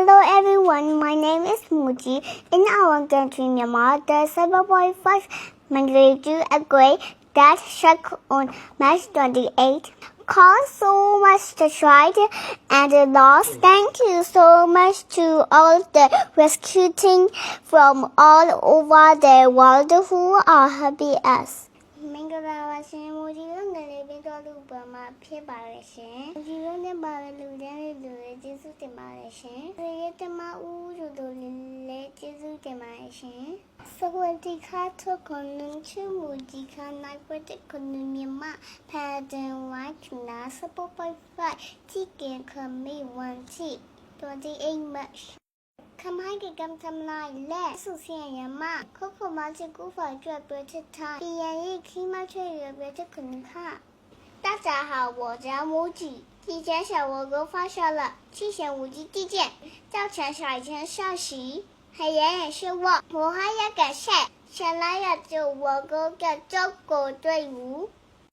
Hello everyone, my name is Muji. In our country, Myanmar, the 7.5 magnitude earthquake that struck on March 28 caused so much destruction and loss. Thank you so much to all the rescue team from all over the world who are helping us. မင်္ဂလာပါရှင်မူကြီးတို့ငလေးပြီးတော့လူပေါ်မှာဖြစ်ပါရရှင်မူကြီးတို့နဲ့ပါတဲ့လူတန်းလေးလူတွေကျေးဇူးတင်ပါတယ်ရှင်ဒီရတမဦးတို့လည်းကျေးဇူးတင်ပါတယ်ရှင်สวัสดีค่ะทุกคนชื่อหมูจีค่ะนายประเทศคนမြန်မာแพดนไว้ถึงนะสปอร์ตไฟที่เก่งคือไม่วันที่ตัวที่เองมาคำให้กิจกรรมทำลายและสุเสียงมากควบคุมมาจากกู้ฝ่ายช่วยประเทศไทยปีนี้ที่มาช่วยเหลือประเทศคนค่ะ大家好我叫母鸡今天小鹅哥发烧了去选五 G 地震造成小钱消息还远远是我还要感谢前来要救我哥的中国队伍